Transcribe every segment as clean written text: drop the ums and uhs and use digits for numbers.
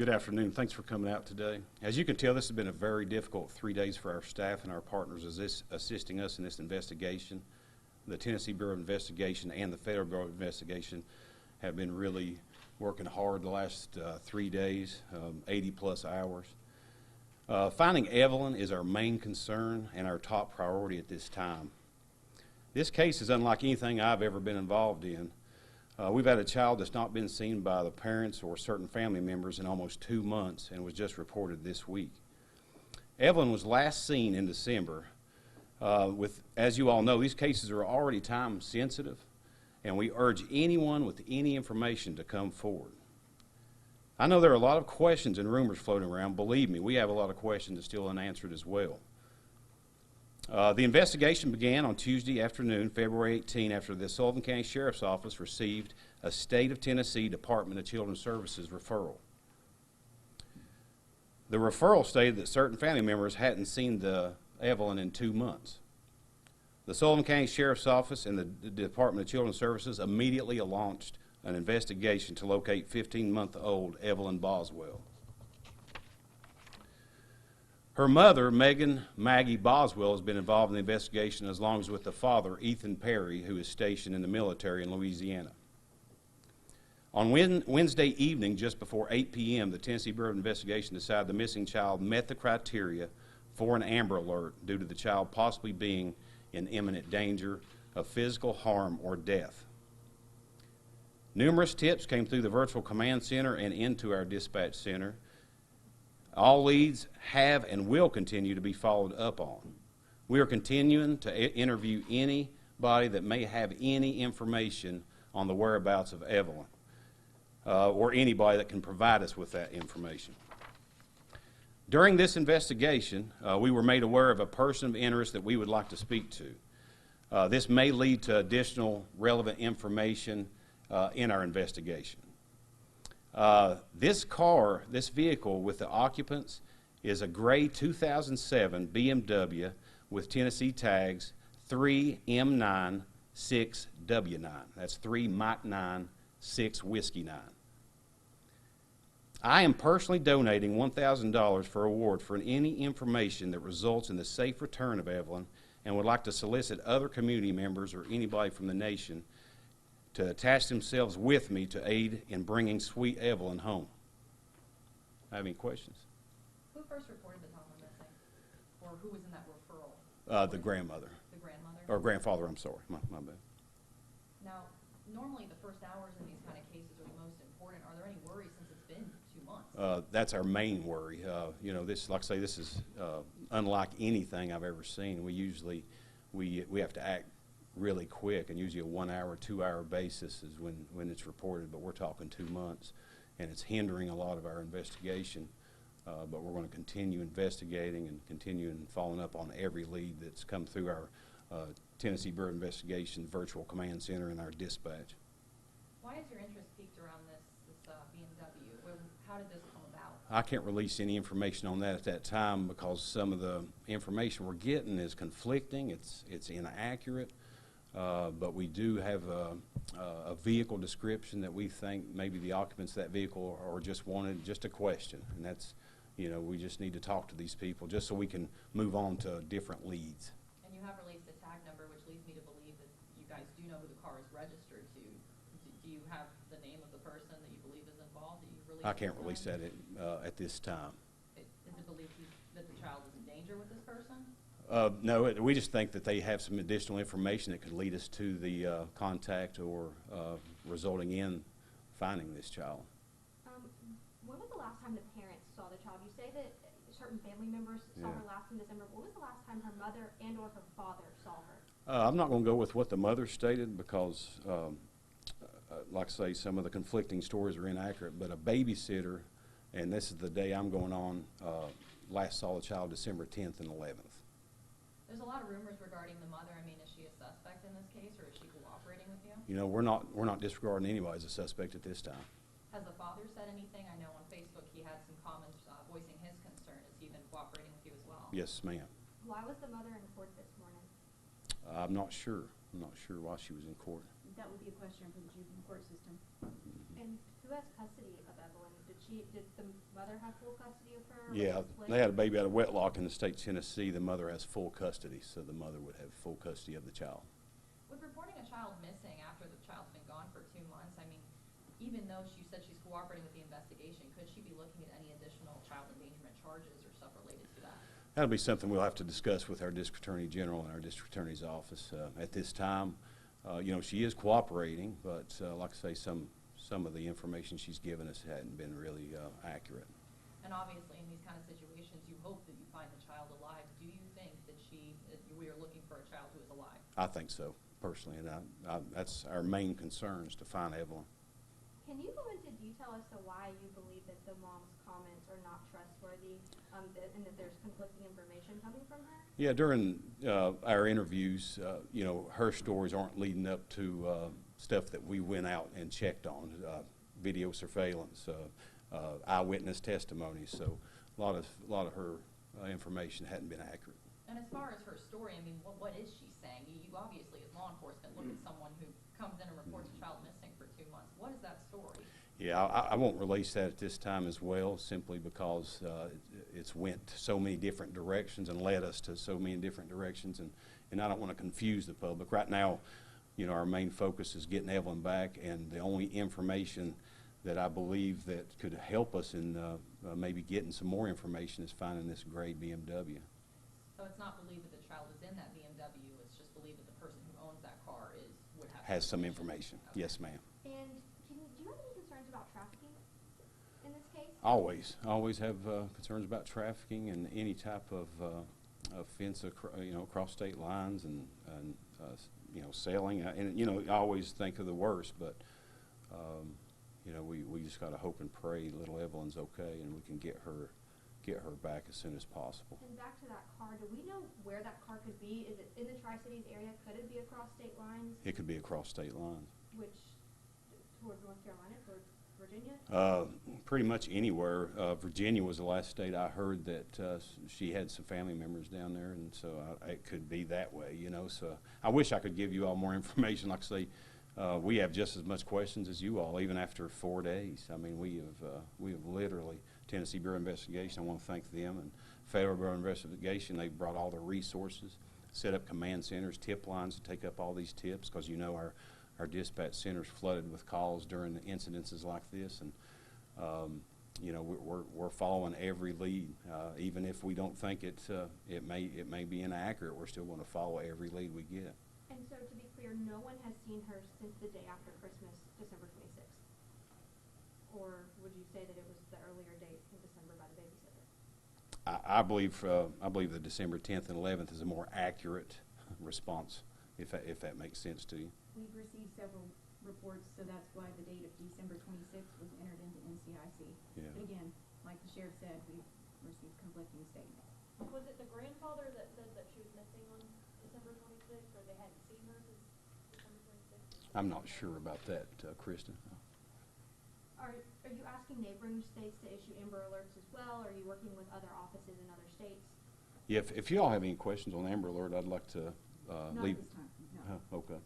Good afternoon. Thanks for coming out today. As you can tell, this has been a very difficult 3 days for our staff and our partners assisting us in this investigation. The Tennessee Bureau of Investigation and the Federal Bureau of Investigation have been really working hard the last 3 days, 80-plus hours. Finding Evelyn is our main concern and our top priority at this time. This case is unlike anything I've ever been involved in. We've had a child that's not been seen by the parents or certain family members in almost 2 months and was just reported this week. Evelyn was last seen in December. As you all know, these cases are already time sensitive, and we urge anyone with any information to come forward. I know there are a lot of questions and rumors floating around. Believe me, we have a lot of questions that are still unanswered as well. The investigation began on Tuesday afternoon, February 18, after the Sullivan County Sheriff's Office received a State of Tennessee Department of Children's Services referral. The referral stated that certain family members hadn't seen Evelyn in 2 months. The Sullivan County Sheriff's Office and the Department of Children's Services immediately launched an investigation to locate 15-month-old Evelyn Boswell. Her mother, Maggie Boswell, has been involved in the investigation as long as with the father, Ethan Perry, who is stationed in the military in Louisiana. On Wednesday evening, just before 8 p.m., the Tennessee Bureau of Investigation decided the missing child met the criteria for an Amber Alert due to the child possibly being in imminent danger of physical harm or death. Numerous tips came through the virtual command center and into our dispatch center. All leads have and will continue to be followed up on. We are continuing to interview anybody that may have any information on the whereabouts of Evelyn, or anybody that can provide us with that information. During this investigation, we were made aware of a person of interest that we would like to speak to. This may lead to additional relevant information in our investigation. This vehicle with the occupants is a gray 2007 BMW with Tennessee tags 3M9 6W9. That's 3 Mike 9 6 Whiskey 9. I am personally donating $1,000 for award for any information that results in the safe return of Evelyn, and would like to solicit other community members or anybody from the nation to attach themselves with me to aid in bringing sweet Evelyn home. Have any questions? Who first reported the child missing? Or who was in that referral? The grandmother. The grandmother? Or grandfather, I'm sorry. My bad. Now, normally the first hours in these kind of cases are the most important. Are there any worries since it's been 2 months? That's our main worry. This, like I say, this is unlike anything I've ever seen. We usually, we have to act really quick, and usually a 1 hour, 2 hour basis is when it's reported, but we're talking 2 months, and it's hindering a lot of our investigation. But we're going to continue investigating and continue following up on every lead that's come through our Tennessee Bureau of Investigation virtual command center and our dispatch. Why is your interest peaked around this BMW? How did this come about? I can't release any information on that at that time because some of the information we're getting is conflicting, it's inaccurate. But we do have a vehicle description that we think maybe the occupants of that vehicle are just wanted just a question, and that's, we just need to talk to these people just so we can move on to different leads. And you have released a tag number, which leads me to believe that you guys do know who the car is registered to. Do you have the name of the person that you believe is involved that you've released? I can't release that at this time. Is it believed that the child is in danger with this person? No, we just think that they have some additional information that could lead us to the contact or resulting in finding this child. When was the last time the parents saw the child? You say that certain family members saw her last in December. When was the last time her mother and or her father saw her? I'm not going to go with what the mother stated because, like I say, some of the conflicting stories are inaccurate, but a babysitter, and this is the day I'm going on, last saw the child December 10th and 11th. There's a lot of rumors regarding the mother. I mean, is she a suspect in this case, or is she cooperating with you? We're not disregarding anybody as a suspect at this time. Has the father said anything? I know on Facebook he had some comments voicing his concern. Has he been cooperating with you as well? Yes, ma'am. Why was the mother in court this morning? I'm not sure. I'm not sure why she was in court. That would be a question for the juvenile court system. And Who has custody of Evelyn? Did the mother have full custody of her? or was Yeah, it split? they had a baby out of wedlock in the state of Tennessee. The mother has full custody, so the mother would have full custody of the child. With reporting a child missing after the child's been gone for 2 months, I mean, even though she said she's cooperating with the investigation, could she be looking at any additional child endangerment charges or stuff related to that? That'll be something we'll have to discuss with our district attorney general and our district attorney's office. At this time, you know, she is cooperating, but like I say, some of the information she's given us hadn't been really accurate. And obviously, in these kind of situations, you hope that you find the child alive. Do you think that we are looking for a child who is alive? I think so, personally, and that's our main concern, is to find Evelyn. Can you go into detail as to why you believe that the mom's comments are not trustworthy, and that there's conflicting information coming from her? Yeah, during our interviews, you know, her stories aren't leading up to stuff that we went out and checked on, video surveillance, eyewitness testimony. So a lot of her information hadn't been accurate. And as far as her story, I mean, what is she saying? You obviously, as law enforcement, look at someone who comes in and reports a child missing for 2 months. What is that story? Yeah, I won't release that at this time as well, simply because it's went so many different directions and led us to so many different directions, and I don't want to confuse the public. Right now, you know, our main focus is getting Evelyn back, and the only information that I believe that could help us in maybe getting some more information is finding this gray BMW. So it's not believed that the child is in that BMW, it's just believed that the person who owns that car would have Has some information. Okay. Yes, ma'am. And do you have any concerns about trafficking in this case? Always have concerns about trafficking and any type of offense, you know, across state lines and you know, selling. And you know, I always think of the worst, but you know, we just got to hope and pray little Evelyn's okay, and we can get her back as soon as possible. And back to that car, do we know where that car could be? Is it in the Tri-Cities area? Could it be across state lines? It could be across state lines. Which, towards North Carolina, towards Virginia? Pretty much anywhere. Virginia was the last state I heard that she had some family members down there, and so it could be that way, you know. So I wish I could give you all more information. Like I say, we have just as much questions as you all, even after 4 days. I mean, we have literally, Tennessee Bureau of Investigation, I want to thank them, and Federal Bureau of Investigation. They brought all their resources, set up command centers, tip lines to take up all these tips, because you know our dispatch centers flooded with calls during the incidences like this, and you know, we're following every lead, even if we don't think it may be inaccurate. We're still going to follow every lead we get. And so, to be clear, no one has seen her since the day after Christmas, December 26th? Or would you say that it was the earlier date in December by the babysitter? I believe the December 10th and 11th is a more accurate response, if that makes sense to you. We've received several reports, so that's why the date of December 26th was entered into NCIC. Yeah. But again, like the sheriff said, we've received conflicting statements. Was it the grandfather that said that she was missing on December 26th, or they hadn't seen her since December 26th? I'm not sure about that, Kristen. Are you asking neighboring states to issue Amber Alerts as well? Are you working with other offices in other states? Yeah, if you all have any questions on Amber Alert, I'd like to Not leave. this time, no. Okay.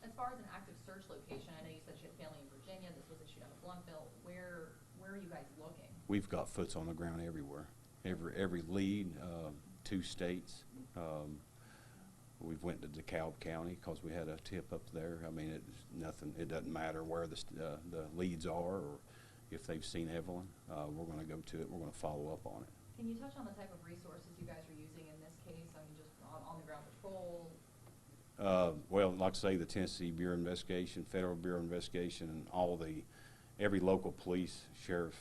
As far as an active search location, I know you said she had family in Virginia, this was issued out of Bluntville. Where are you guys looking? We've got foots on the ground everywhere. Every lead, 2 states. We've went to DeKalb County because we had a tip up there. I mean, it doesn't matter where the leads are or if they've seen Evelyn. We're going to go to it. We're going to follow up on it. Can you touch on the type of resources you guys are using in this case? I mean, just on the ground patrol? Well, like I say, the Tennessee Bureau of Investigation, Federal Bureau of Investigation, and every local police, sheriff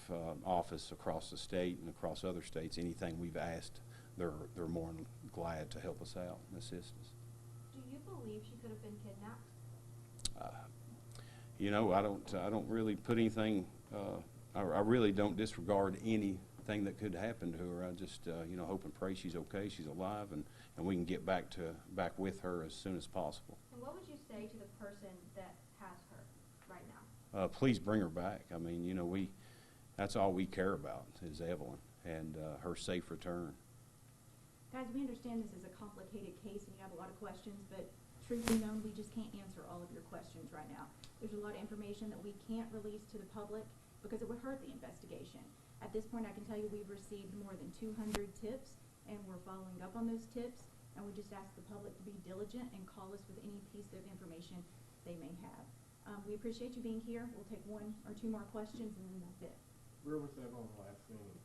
office across the state and across other states, anything we've asked, they're more than glad to help us out and assist us. Do you believe she could have been kidnapped? You know, I don't really put anything. I really don't disregard anything that could happen to her. I just you know, hope and pray she's okay, she's alive, and we can get back with her as soon as possible. And what would you say to the person that has her right now? Please bring her back. I mean, you know, that's all we care about is Evelyn and her safe return. Guys, we understand this is a complicated case and you have a lot of questions, but truth be known, we just can't answer all of your questions right now. There's a lot of information that we can't release to the public because it would hurt the investigation. At this point, I can tell you we've received more than 200 tips, and we're following up on those tips, and we just ask the public to be diligent and call us with any piece of information they may have. We appreciate you being here. We'll take one or two more questions, and then that's it. Where was that on the last scene?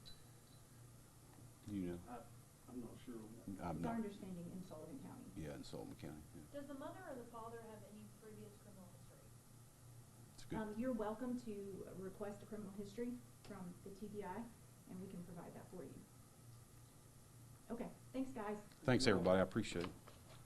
You know, I'm not sure. I'm It's our not, understanding in Sullivan County. yeah, in Sullivan County. Yeah. Does the mother or the father have any previous criminal history? It's good. You're welcome to request a criminal history from the TBI, and we can provide that for you. Okay, thanks, guys. Thanks, everybody. I appreciate it.